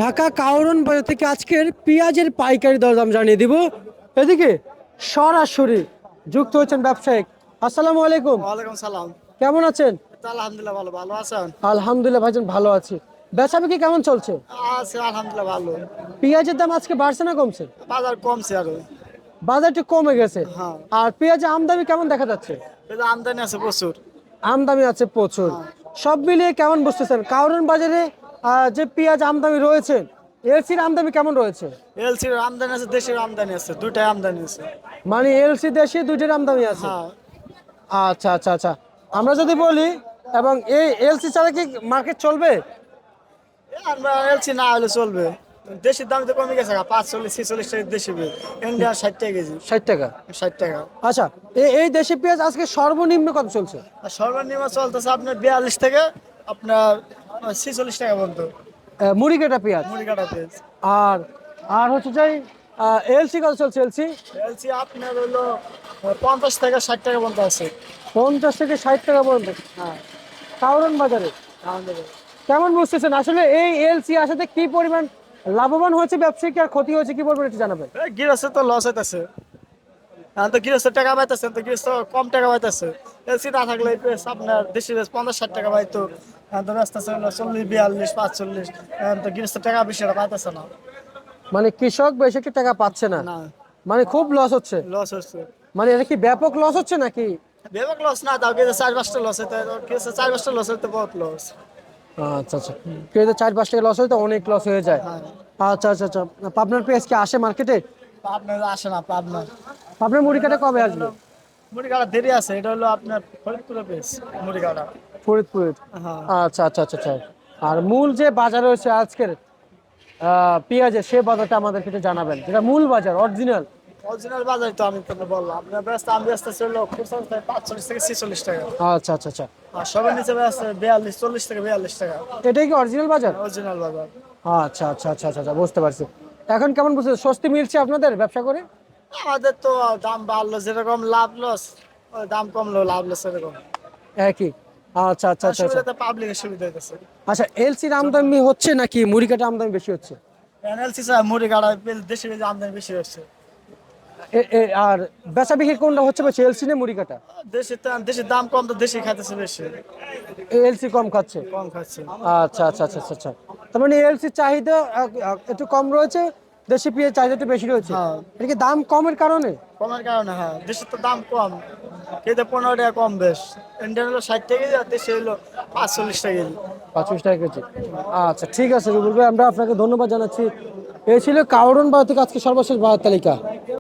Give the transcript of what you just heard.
ঢাকা কাউরন বাজার থেকে আজকের পেঁয়াজের পাইকারি দরদাম জানিয়ে দিব। এদিকে সরাসরি যুক্ত হচ্ছেন ব্যবসায়িক। আসসালামু আলাইকুম। ওয়ালাইকুম সালাম। কেমন আছেন? তো আলহামদুলিল্লাহ ভালো। ভালো আছেন? আলহামদুলিল্লাহ ভাইজান ভালো আছি। বেচাবিকি কেমন চলছে? আছে আলহামদুলিল্লাহ ভালো। পেঁয়াজের দাম আজকে বাড়ছে না কমছে? বাজার কমছে আরো। বাজারটা কমে গেছে। হ্যাঁ। আর পেঁয়াজের আমদানি কেমন দেখা যাচ্ছে? কিন্তু আমদানি আছে প্রচুর। আমদানি আছে প্রচুর। হ্যাঁ। সব মিলিয়ে কেমন বুঝতেছেন কাউরন বাজারে যে পেঁয়াজ আমদানি রয়েছে, এলসির আমদানি কেমন রয়েছে? এলসির আমদানি আছে, দেশের আমদানি আছে, দুইটাই আমদানি আছে। মানে এলসি দেশে দুইটার আমদানি আছে। হ্যাঁ। আচ্ছা আচ্ছা আচ্ছা। আমরা যদি বলি এবং এই এলসি ছাড়া কি মার্কেট চলবে? আমরা এলসি না হলে চলবে। দেশের দাম তো কমে গেছে 45-46 টাকা দেশি পেঁয়াজ। ইন্ডিয়া 60 টাকা কেজি। 60 টাকা। 60 টাকা। আচ্ছা, এই দেশি পেঁয়াজ আজকে সর্বনিম্ন কত চলছে? আর সর্বনিম্ন চলতেছে আপনার 42 থেকে আপনার 46 টাকা পর্যন্ত। মুড়ি কাটা পেঁয়াজ। মুড়ি কাটা পেঁয়াজ। আর আর হচ্ছে যাই এলসি কত চলছে এলসি? এলসি আপনার হলো 50 থেকে 60 টাকা পর্যন্ত আছে। 50 থেকে 60 টাকা পর্যন্ত। হ্যাঁ। কাউরন বাজারে আমাদের কেমন বুঝতেছেন আসলে এই এলসি আসাতে কি পরিমাণ লাভবান হয়েছে ব্যবসায়িক আর ক্ষতি হয়েছে কি বলবেন একটু জানাবেন? গৃহস্থ তো লস হইতেছে। এখন তো গৃহস্থ টাকা পাইতেছে, তো গৃহস্থ কম টাকা পাইতেছে। এলসি না থাকলে এই পেঁয়াজ আপনার দেশি পেঁয়াজ 50-60 টাকা পাইতো। এখন তো ব্যস্ত আছে হলো 40-42-45। এখন তো গৃহস্থ টাকা বেশি আর পাইতেছে না। মানে কৃষক বেশি একটা টাকা পাচ্ছে না, না, মানে খুব লস হচ্ছে। লস হচ্ছে। মানে এটা কি ব্যাপক লস হচ্ছে নাকি? ব্যাপক লস না, তাও কিন্তু 4-5টা লস হইতে, গৃহস্থ 4-5টা লস হইতে বহুত লস। আচ্ছা আচ্ছা, কেউ 4-5 টাকা লস হয় তো অনেক লস হয়ে যায়। হ্যাঁ। আচ্ছা আচ্ছা আচ্ছা। পাবনার পেঁয়াজ কি আসে মার্কেটে? আপনার আসে না পাবনা। পাবনার মুড়ি কাটা কবে আসবে? মুড়ি কাটা দেরি আছে, এটা হলো আপনার ফরিদপুরের পেঁয়াজ মুড়ি কাটা। ফরিদপুরের। হ্যাঁ। আচ্ছা আচ্ছা আচ্ছা আচ্ছা। আর মূল যে বাজার রয়েছে আজকের পেঁয়াজের, সে বাজারটা আমাদেরকে একটু জানাবেন, যেটা মূল বাজার অরিজিনাল। অরিজিনাল বাজার তো আমি তো বললাম আপনার ব্যস্ত, আমি ব্যস্ত ছিল খুচরা 45 থেকে 46 টাকা। আচ্ছা আচ্ছা আচ্ছা। আর সবার নিচে ব্যস্ত 42, 40 থেকে 42 টাকা। এটাই কি অরিজিনাল বাজার? অরিজিনাল বাজার। আচ্ছা আচ্ছা আচ্ছা আচ্ছা আচ্ছা, বুঝতে পারছি। এখন কেমন বুঝতে স্বস্তি মিলছে আপনাদের ব্যবসা করে? আমাদের তো দাম বাড়লো যেরকম লাভ লস, ওই দাম কমলো লাভ লস এরকম। একই। আচ্ছা আচ্ছা আচ্ছা আচ্ছা। সুবিধা পাবলিকের সুবিধা হইতেছে। আচ্ছা, এলসির আমদানি হচ্ছে নাকি মুড়ি কাটা আমদানি বেশি হচ্ছে? এনএলসি স্যার মুড়ি কাটা দেশি বেশি আমদানি বেশি হচ্ছে। আর বেচা বিক্রি কোনটা হচ্ছে বেশি, এলসি না মুড়ি কাটা? দেশের দাম কম তো দেশি খাইতেছে বেশি। এলসি কম খাচ্ছে। কম খাচ্ছে। আচ্ছা আচ্ছা আচ্ছা আচ্ছা আচ্ছা। তার মানে এলসির চাহিদা একটু কম রয়েছে, দেশি পেঁয়াজ চাহিদা একটু বেশি রয়েছে। হ্যাঁ। এটা কি দাম কমের কারণে? কমের কারণে, হ্যাঁ দেশের তো দাম কম, কিন্তু 15 টাকা কম বেশ। ইন্ডিয়ান হলো 60 টাকা কেজি আর দেশে হলো 45 টাকা কেজি। 25 টাকা কেজি। আচ্ছা ঠিক আছে রুবুল ভাই, আমরা আপনাকে ধন্যবাদ জানাচ্ছি। এই ছিল কাউরন বাজার থেকে আজকে সর্বশেষ বাজার তালিকা।